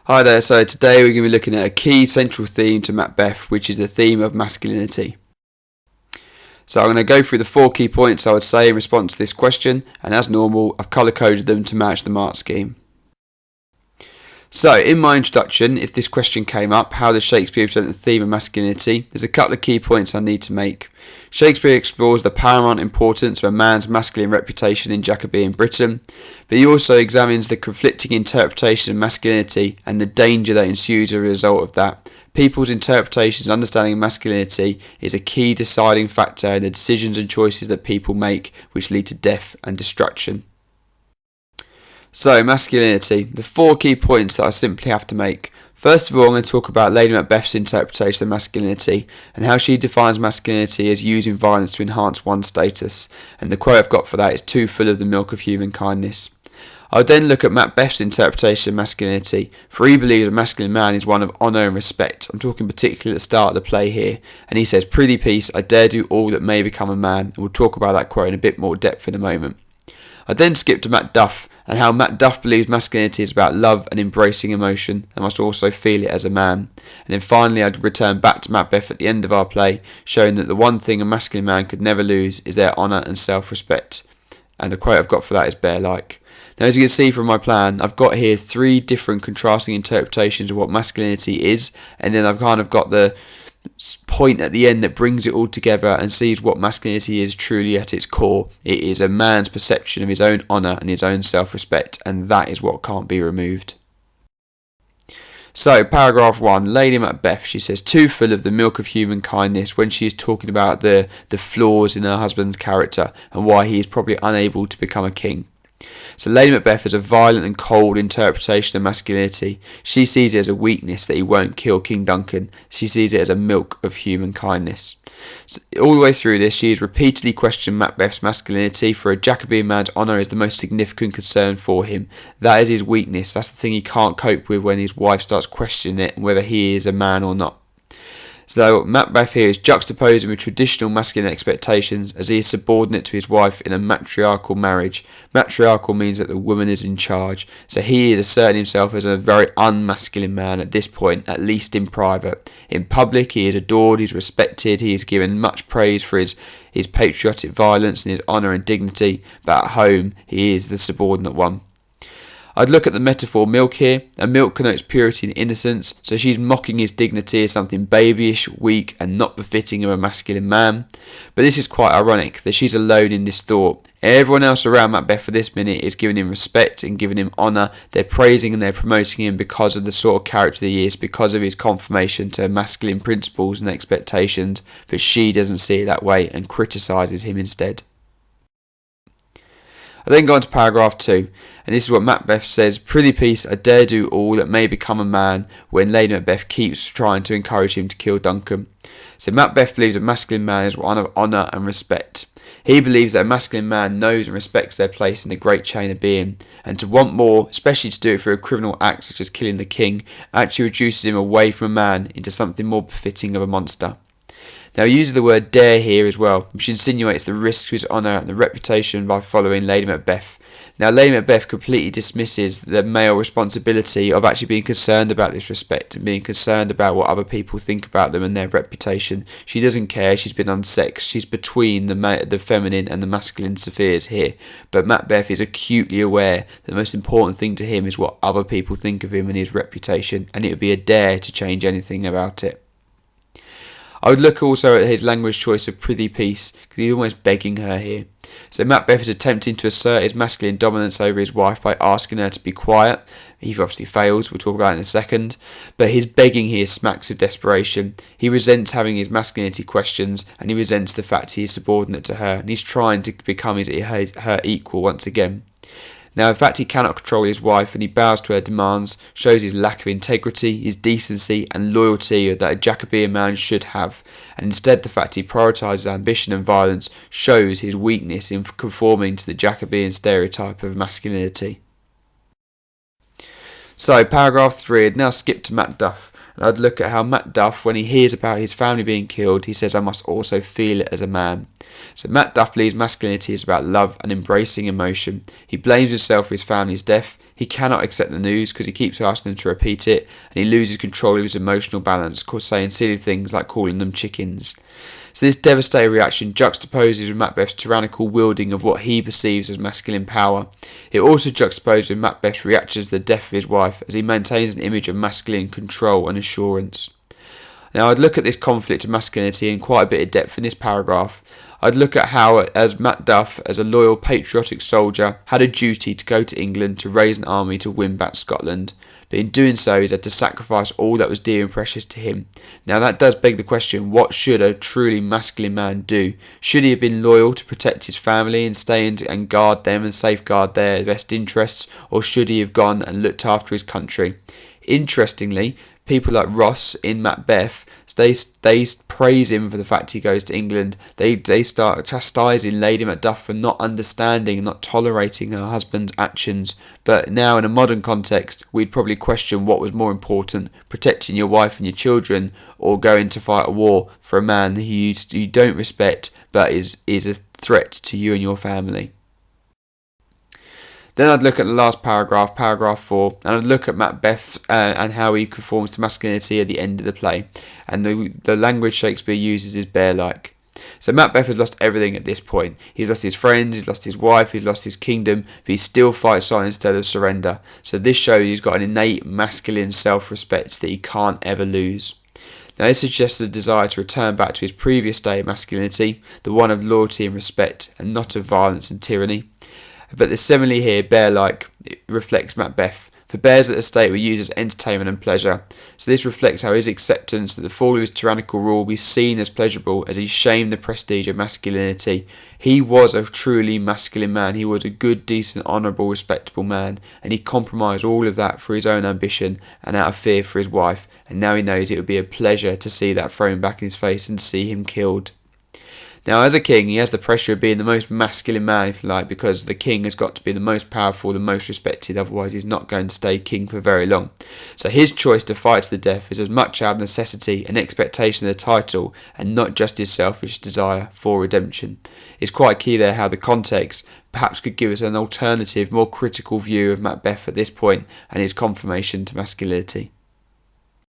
Hi there, so today we're going to be looking at a key central theme to Macbeth, which is the theme of masculinity. So I'm going to go through the 4 key points I would say in response to this question, and as normal I've colour coded them to match the mark scheme. So in my introduction, if this question came up, how does Shakespeare present the theme of masculinity, there's a couple of key points I need to make. Shakespeare explores the paramount importance of a man's masculine reputation in Jacobean Britain, but he also examines the conflicting interpretation of masculinity and the danger that ensues as a result of that. People's interpretations and understanding of masculinity is a key deciding factor in the decisions and choices that people make, which lead to death and destruction. So, masculinity, the 4 key points that I simply have to make. First of all, I'm going to talk about Lady Macbeth's interpretation of masculinity and how she defines masculinity as using violence to enhance one's status, and the quote I've got for that is "too full of the milk of human kindness." I would then look at Macbeth's interpretation of masculinity, for he believes a masculine man is one of honour and respect. I'm talking particularly at the start of the play here, and he says, "Prithee peace, I dare do all that may become a man," and we'll talk about that quote in a bit more depth in a moment. I then skip to Macduff and how Macduff believes masculinity is about love and embracing emotion and must also feel it as a man. And then finally I'd return back to Macbeth at the end of our play, showing that the one thing a masculine man could never lose is their honour and self-respect. And the quote I've got for that is "bear like." Now, as you can see from my plan, I've got here 3 different contrasting interpretations of what masculinity is, and then I've kind of got the point at the end that brings it all together and sees what masculinity is truly at its core. It is a man's perception of his own honour and his own self-respect, and that is what can't be removed. So, paragraph 1, Lady Macbeth, she says, "too full of the milk of human kindness," when she is talking about the flaws in her husband's character and why he is probably unable to become a king. So Lady Macbeth has a violent and cold interpretation of masculinity. She sees it as a weakness that he won't kill King Duncan. She sees it as a milk of human kindness. So all the way through this, she has repeatedly questioned Macbeth's masculinity, for a Jacobean man's honour is the most significant concern for him. That is his weakness. That's the thing he can't cope with when his wife starts questioning it and whether he is a man or not. So Macbeth here is juxtaposing with traditional masculine expectations as he is subordinate to his wife in a matriarchal marriage. Matriarchal means that the woman is in charge, so he is asserting himself as a very unmasculine man at this point, at least in private. In public he is adored, he is respected, he is given much praise for his patriotic violence and his honour and dignity, but at home he is the subordinate one. I'd look at the metaphor milk here, and milk connotes purity and innocence, so she's mocking his dignity as something babyish, weak, and not befitting of a masculine man. But this is quite ironic, that she's alone in this thought. Everyone else around Macbeth for this minute is giving him respect and giving him honour. They're praising and they're promoting him because of the sort of character that he is, because of his conformation to masculine principles and expectations, but she doesn't see it that way and criticises him instead. I then go on to paragraph 2, and this is what Macbeth says: "Prithee peace, I dare do all that may become a man," when Lady Macbeth keeps trying to encourage him to kill Duncan. So Macbeth believes a masculine man is one of honour and respect. He believes that a masculine man knows and respects their place in the great chain of being, and to want more, especially to do it through a criminal act such as killing the king, actually reduces him away from a man into something more befitting of a monster. Now he uses the word dare here as well, which insinuates the risk to his honour and the reputation by following Lady Macbeth. Now Lady Macbeth completely dismisses the male responsibility of actually being concerned about this respect and being concerned about what other people think about them and their reputation. She doesn't care, she's been unsexed, she's between the feminine and the masculine spheres here. But Macbeth is acutely aware that the most important thing to him is what other people think of him and his reputation, and it would be a dare to change anything about it. I would look also at his language choice of "prithee peace," because he's almost begging her here. So Macbeth is attempting to assert his masculine dominance over his wife by asking her to be quiet. He obviously fails, we'll talk about it in a second. But his begging here smacks of desperation. He resents having his masculinity questioned, and he resents the fact he is subordinate to her, and he's trying to become her equal once again. Now, the fact he cannot control his wife and he bows to her demands shows his lack of integrity, his decency and loyalty that a Jacobean man should have, and instead the fact he prioritises ambition and violence shows his weakness in conforming to the Jacobean stereotype of masculinity. So, paragraph 3, I'd now skip to Macduff, And I'd look at how Macduff, when he hears about his family being killed, he says, "I must also feel it as a man." So Macduff believes masculinity is about love and embracing emotion. He blames himself for his family's death. He cannot accept the news because he keeps asking them to repeat it, and he loses control of his emotional balance, saying silly things like calling them chickens. So this devastating reaction juxtaposes with Macbeth's tyrannical wielding of what he perceives as masculine power. It also juxtaposes with Macbeth's reaction to the death of his wife, as he maintains an image of masculine control and assurance. Now I'd look at this conflict of masculinity in quite a bit of depth in this paragraph. I'd look at how, as Macduff, as a loyal patriotic soldier, had a duty to go to England to raise an army to win back Scotland. But in doing so, he had to sacrifice all that was dear and precious to him. Now that does beg the question, what should a truly masculine man do? Should he have been loyal to protect his family and stay and guard them and safeguard their best interests, or should he have gone and looked after his country? Interestingly, people like Ross in Macbeth, they praise him for the fact he goes to England. They start chastising Lady Macduff for not understanding and not tolerating her husband's actions. But now in a modern context, we'd probably question what was more important, protecting your wife and your children, or going to fight a war for a man who you don't respect but is a threat to you and your family. Then I'd look at the last paragraph, paragraph 4, and I'd look at Macbeth and how he conforms to masculinity at the end of the play. And the language Shakespeare uses is bear-like. So Macbeth has lost everything at this point. He's lost his friends, he's lost his wife, he's lost his kingdom, but he still fights on instead of surrender. So this shows he's got an innate masculine self-respect that he can't ever lose. Now this suggests a desire to return back to his previous state of masculinity, the one of loyalty and respect, and not of violence and tyranny. But the simile here, bear-like, reflects Macbeth. For bears at the state were used as entertainment and pleasure. So this reflects how his acceptance that the fall of his tyrannical rule will be seen as pleasurable, as he shamed the prestige of masculinity. He was a truly masculine man. He was a good, decent, honourable, respectable man. And he compromised all of that for his own ambition and out of fear for his wife. And now he knows it would be a pleasure to see that thrown back in his face and see him killed. Now, as a king, he has the pressure of being the most masculine man, if you like, because the king has got to be the most powerful, the most respected, otherwise he's not going to stay king for very long. So his choice to fight to the death is as much out of necessity and expectation of the title, and not just his selfish desire for redemption. It's quite key there how the context perhaps could give us an alternative, more critical view of Macbeth at this point and his confirmation to masculinity.